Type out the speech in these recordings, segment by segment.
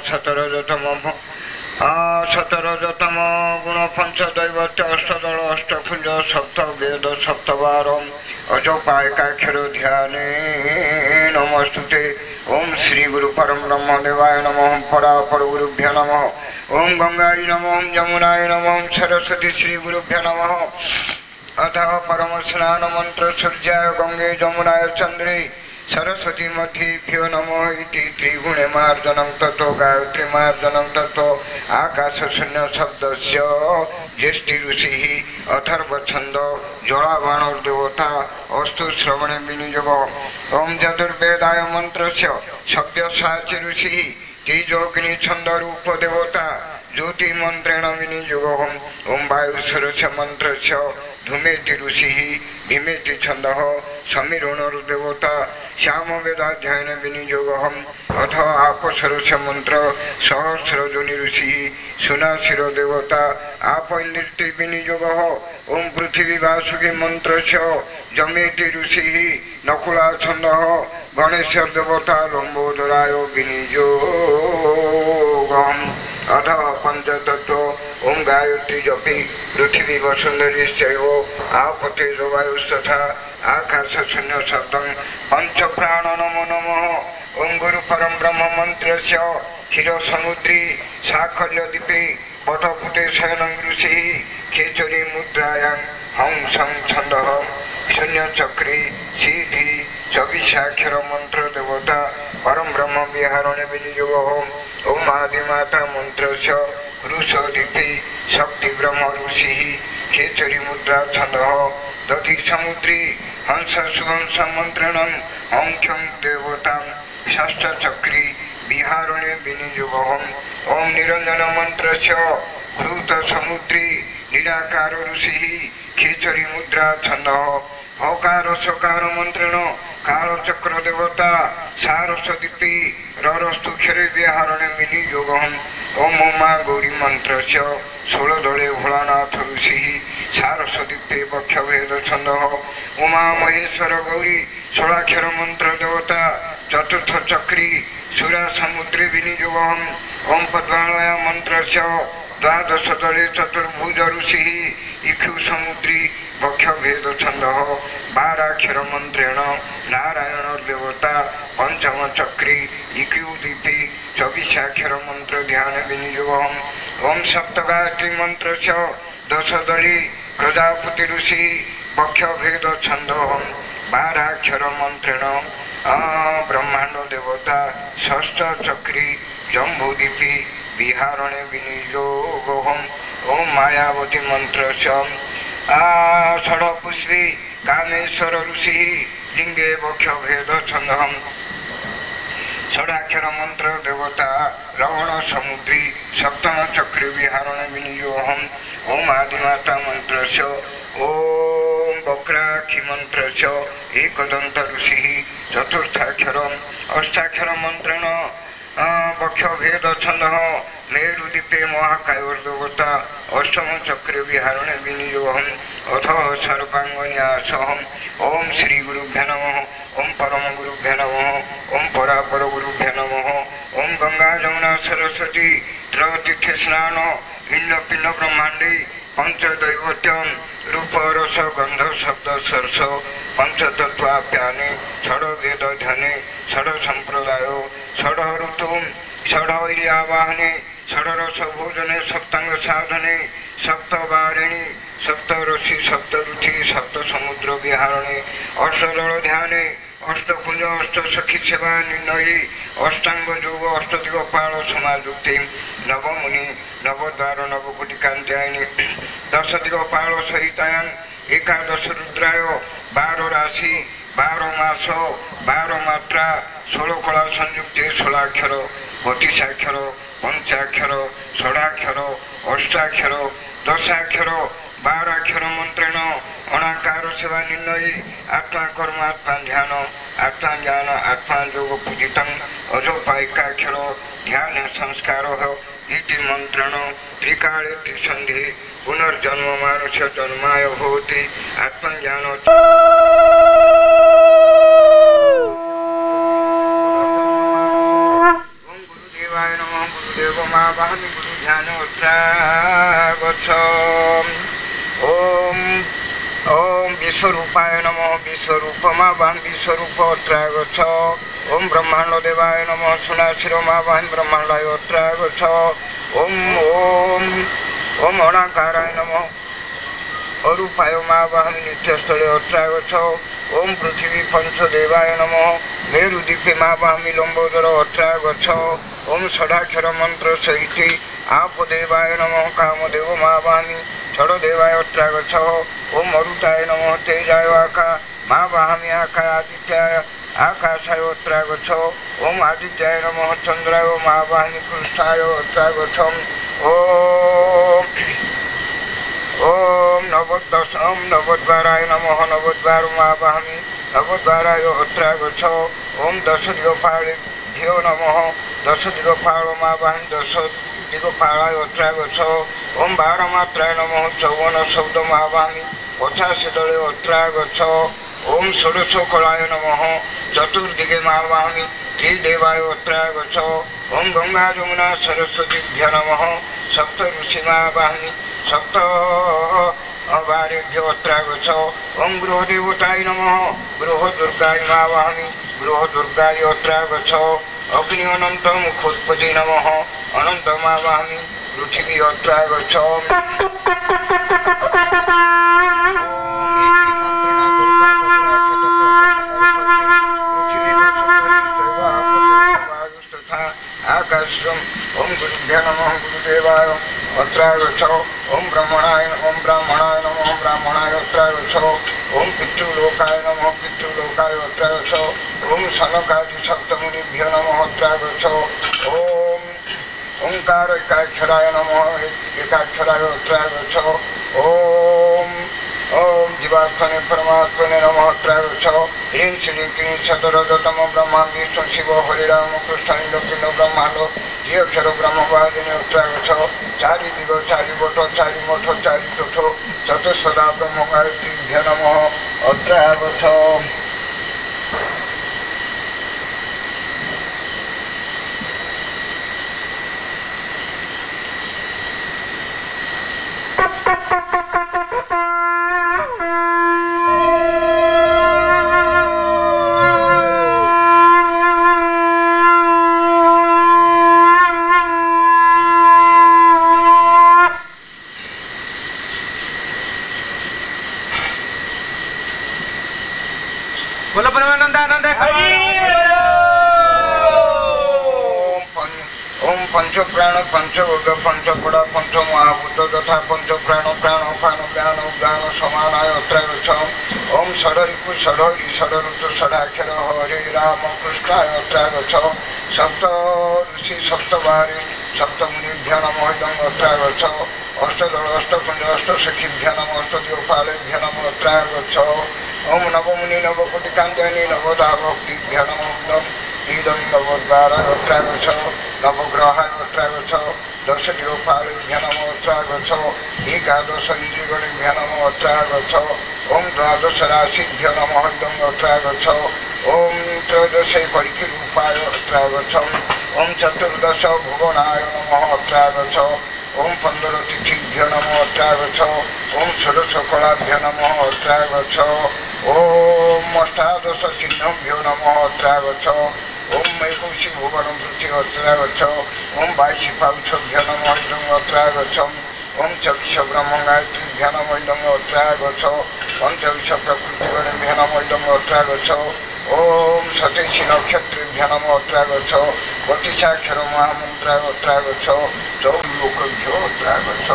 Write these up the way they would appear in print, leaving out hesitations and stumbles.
शतरजतम शतरजतम गुण पंचदैवत्य अष्टदल अष्टकुंज सप्त वेद सप्तवार अजोपायकाक्षर ध्याने नमस्तुते। ओम श्री गुरु परम ब्रह्म देवाय नमः। परापर गुरुभ्यो नमः। ओम गंगाय नमः। ओम यमुनाय नमः। ओम सरस्वती श्री गुरुभ्यो नमः। अथ परम स्नान मंत्र सूर्याय गंगे जमुनाय चंद्रे सरस्वती मध्येभ्यो नमो इति त्रिगुणे मार्जनं ततो गायत्री मार्जनं ततो आकाश शून्य शब्दस्य ज्येष्ठी ऋषिः अथर्व छंद जलाबाणोर्देवता अस्तु श्रवणे विनियोग। ओम चतुर्वेदाय मंत्रस्य सव्यसाची ऋषिः तेजोग्नि छंद रूप देवता ज्योति मंत्रेण विनियोग। ओम वायुसरस्य मंत्रस्य धूमेति ऋषिः भीमेति छंदः समीरणोर्देवता श्याम वेदाध्यायन विनियोग। अथ आपसरस्य मंत्र सहस्रजोनि ऋषिः सुनाशिर देवता आप नृत्य विनियोग। ओम पृथ्वी वासुकी मंत्रस्य जमेति ऋषिः नकुला छंदः गणेश देवता लंबोदराय विनियोग। अथ पंचतत्व ओम गायत्री जपि पृथ्वी वसुंधरी चैव आपते वायुस्तथा आकाश शून्य शब्दं पंच प्राण नमो नमः। ओम गुरु परम ब्रह्म मंत्रस्य क्षीर समुद्री साखल्य दीपे पटपुटे शयनं ऋषिः खेचरी मुद्रायां हंसं छन्दः शून्य चक्री सीधी चौबीसाक्षर मंत्र देवता परम ब्रह्म विहारणे विनियोग। ओम आदिमाता मंत्रस्य ऋषदीपे शक्ति ब्रह्म ऋषिः खेचरी मुद्रा छन्दः दधि समुद्री हंस सुहंस मंत्रणं अंख्यं देवतां षष्ठ चक्री विहारणे विनियोग। ओम निरंजन मंत्रस्य घृत समुद्री निराकार ऋषिः खेचरी मुद्रा छन्दः हकार सकार मंत्रण कालचक्र देवता सारस्वती ररस्तुक्षरे विहारणे विनियोग। ओम उमा गौरी मंत्रस्य षोलदले भोलानाथ ऋषिः सारस्वती वक्षभेद छन्दः उमा महेश्वर गौरी षोलाक्षर मंत्र देवता चतुर्थ चक्री सुरा समुद्री विनियोग। ओम पद्मालय मंत्रस्य द्वादश दले चतुर्भुज ऋषिः इक्षु समुद्री वक्षभेद छन्दः बाराक्षर मंत्रेण नारायण देवता पंचम चक्री इक्युदीपे चौबीसाक्षर मंत्र ध्यान विनियोग। ओम सप्तगायत्री मंत्रस्य दशदली प्रजापति ऋषि वक्षभेद छन्दः बाराक्षर मंत्रेण ब्रह्मांड देवता षष्ठ चक्री जम्बूदीपे विहारणे विनियोग। ओम मायावती मंत्रस्य षड्पुष्पी कामेश्वर ऋषिः लिंगे वक्षभेद छन्दः षडाक्षर मंत्र देवता रवण समुद्री सप्तम चक्री विहारणे विनियोग। ओम आदिमाता मंत्रस्य ओम वक्राक्षी मंत्रस्य एकदंत ऋषिः चतुर्थाक्षर अष्टाक्षर मंत्रेण वक्षभेद छन्दः मेरुदीपे महाकायोर्देवता अष्टम चक्र विहारणे विनियोग। अथ सर्वांगन्यासः ओम श्री गुरुभ्यो नमः। ओम परम गुरुभ्यो नमः। ओम परापर गुरुभ्यो नमः। ओम गंगा जमुना सरस्वती त्रयतीर्थ स्नान भिन्न पिंड ब्रह्मांडे पंचदैवत्यं रूप रस गंध शब्द स्पर्श पंचतत्वाप्याने षड वेद ध्याने षड संप्रदाय षड ऋतु षड आवाहने षड रस भोजने सप्तांग साधने सप्तवारिणी सप्त ऋषि सप्त रुचि सप्त समुद्र विहारणे अष्टदल ध्याने अष्टकुंज अष्ट सखी सेवा निर्णयी अष्टांग योग अष्टदिगपाल समाजुक्ति नवमुनि नवद्वार नवकोटि कांत्यायिनी दश दिगपाल सहितायां एकादश रुद्राय 12 राशि 12 मास 12 मात्रा 16 कला संयुक्ति 16 बतीसाक्षर पंचाक्षर षडाक्षर अष्टाक्षर दशाक्षर 12 अक्षर मंत्रेण अनाकार सेवा निर्णयी आत्मा कर्म आत्मा ध्यान आत्मा ज्ञान आत्मा योग पूजित अजोपायकाक्षर ध्यान संस्कार इति मंत्रेण त्रिकाले त्रिसंधि पुनर्जन्म मानुष जन्माय भवति आत्मज्ञान। ओम गुरुदेवाय नमः। माँ वाहमी गुरु ध्यान गच्छ। ओम ओम विश्वरूपाय नमः विश्वरूप माँ वाहम विश्वरूप गच्छ। ओम ब्रह्मांड देवाय नमः सुनाशिर माँ वाहम ब्रह्मांडाय गच्छ। ओम ओम ओम अनाकाराय नमः अरूपाय माँ वाहमी नित्यस्थले गच्छ। ओम पृथ्वी पंचदेवाय नमः मेरुदीपे माँ वाहमी लंबोदर गच्छ। ओम षडाक्षर मंत्र सहित आपदेवाय नमः कामदेव माँ वाहमी षडदेवाय गच्छ। ओम मरुताय नमः तेजाय आका माँ वाहमी आका आदित्याय आकाशाय गच्छ। ओम आदित्याय नमः चंद्राय माँ वाहमी कृष्णाय गच्छ। ओम नवदशम नवद्वाराय नमः नवद्वार माँ वाहमी नवद्वाराय गच्छ। ओम दशदिगपाळेभ्यो नमः दशदिगपाळ माँ वाहमी दशदिगपाळाय गच्छ। ओम बारमात्राय नमः चौवन शब्द माँ वाहमी 85 दले गच्छ। ओम षोडशकलाय नमः चतुर्दिगे माँ वाहमी त्रिदेवाय गच्छ। ओम गंगा जमुना सरस्वतीभ्यो नमः सप्त ऋषि माँ वाहमी सप्त वारेभ्यो गच्छ। ओम गृहदेवताय नमः गृहदुर्गाय माँ वाहमी गृहदुर्गाय गच्छ। अग्नि अनंत मुखोत्पत्ति नमः अनंत माँ वाहमी पृथ्वी गच्छ। आकाशम ओम गुरुभ्यो नमः गुरुदेवाय गच्छ। ओम ब्राह्मणाय नमः ब्राह्मणाय गच्छ। ओम पितृलोकाय नमः पितृलोकाय गच्छ। ओम सनकादि सप्तमुनिभ्यो नमः गच्छ। ओम ओंकार एकाक्षराय नमः एकाक्षराय गच्छ। ओम ओम जीवात्मने परमात्मने नमः गच्छ। ह्रीं श्रीं क्लीं सतरजतम ब्रह्मा विष्णु शिव हरिराम कृष्ण इंद्रपिंड ब्रह्मांड त्रिअक्षर ब्रह्मवादिनी गच्छ। चारि दिग चारि बट चारि मठ चारि तुठ चतुष्पदा ब्रह्म गायत्रीभ्यो नमः गच्छ। बोलो परमानंदानंद ओम पंच प्राण पंच उग पंच पड़ा पंच महाभूत तथा पंच प्राण प्राण पान ज्ञान ज्ञान समानाय गच्छ। ओम षडरिपु षड षड ऋतु षडाक्षर हरे राम कृष्णाय गच्छ। सप्त ऋषि सप्तवारी सप्तमुनिभ्यो नमः गच्छ। अष्टदल अष्टकुंज अष्टसखीभ्यो नमः अष्टदिक्पालेभ्यो नमः गच्छ। ओम नवमुनि नवकोटिकांजनी नवदा भक्तिभ्यो नमः इदं नवद्वाराय गच्छ। नवग्रहाय गच्छ। दशदिक्पालेभ्यो नमः गच्छ। एकादश इंद्रियगणेभ्यो नमः गच्छ। ओम द्वादश राशिभ्यो नमः गच्छ। ओम त्रयोदश परिकिरूपाय गच्छ। ओम चतुर्दश भुवनाय नमः गच्छ। ओम 15 तिथिभ्यो नमः गच्छ। ओम षोडशकलाभ्यो नमः गच्छ। ओम अष्टादश चिह्नभ्यो नमः गच्छ। ओम 21 भुवन पृथ्वी गच्छ। ओम 22 पांचभ्यो नमः गच्छ। ओम 24 ब्रह्म गायत्रीभ्यो नमः गच्छ। ओम 24 प्रकृतिगणेभ्यो नमः गच्छ। ओम 27 नक्षत्रेभ्यो नमः गच्छ। 32 महामंत्र गच्छ। 14 लोकभ्यो गच्छ।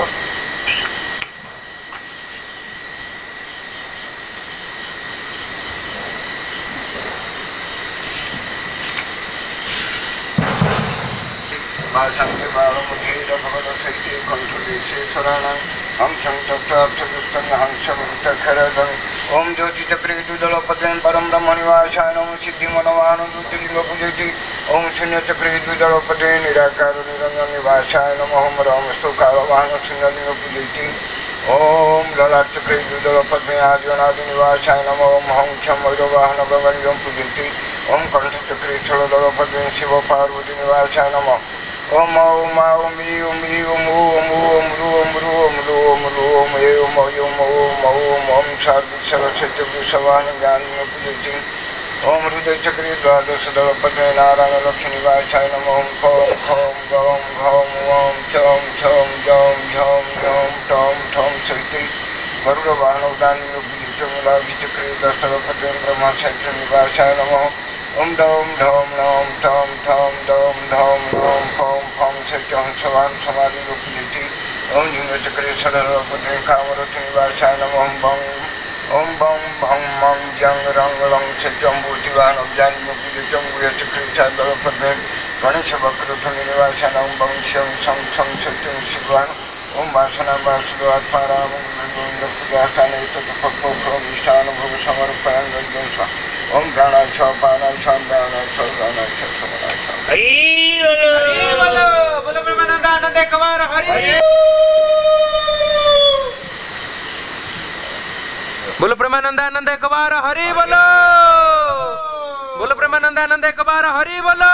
भाषांते बालमुखेर भगवतैते कंठदेशेश्वराणां हम संतप्तार्थदुष्टं हंसमुक्तखरदं ओम ज्योतिचक्रेदुदलपद्मेन परं ब्रह्मनिवासाय नमो सिद्धिमनोमानन्दुतिलिङ्गपूजयति ओम शून्यचक्रेदुदलपद्मे निराकारनिरञ्जननिवासाय नमो ओम रामस्तुकालवाहनसिंहलिङ्गपूजयति ओम ललाटचक्रेदुदलपद्मे आदिनादिनिवासाय नमो ओम हं क्षं वैरवाहनगङ्गं पूजयति ओम कंठचक्रे स्थलदलपद्मे शिवपार्वतीनिवासाय नमः ओम ओम ओम ओम ओम ओम ओम ओम ओम ओम ओम ओम ओम ओम शांति सरस्वती विश्वान ज्ञान पूजति ओम हृदय चक्री द्वादश दलपते नारायण लक्ष्मी वाचाय नमः ओम खम गम घम ओम चम छम जम झम झम टम ठम सहित गरुड़ वाहन उदानी चक्री दश दलपते ब्रह्मा शंकर निवासाय नमः ओम डम ढम नम ठम ठम डम ढम नम फम फम सहित हंसवान समाधि पूजति ओम झुंग चक्री सदलपते कामरथ निवासाय नमः बम ओम बम भम मम जंग रंग रंग सत्यम भूतिवान अज्ञान मुक्ति चंगुय चक्री दलपते गणेश वक्रथ निवासन ओम बम शं सं सं सत्यम शिवान ओम वासना वासुदेवात् पाराम गोविंद पूजास्थान निष्ठान भोग समर्पयां गणेश ओम प्राणाय च पानाय च दानाय च गानाय च समनाय च हरि बोलो बोलो ब्रह्मानंद कुमार हरि बोलो प्रेमानंदानंद एक बार हरि बोलो बोलो प्रेमानंदानंद एक बार हरि बोलो।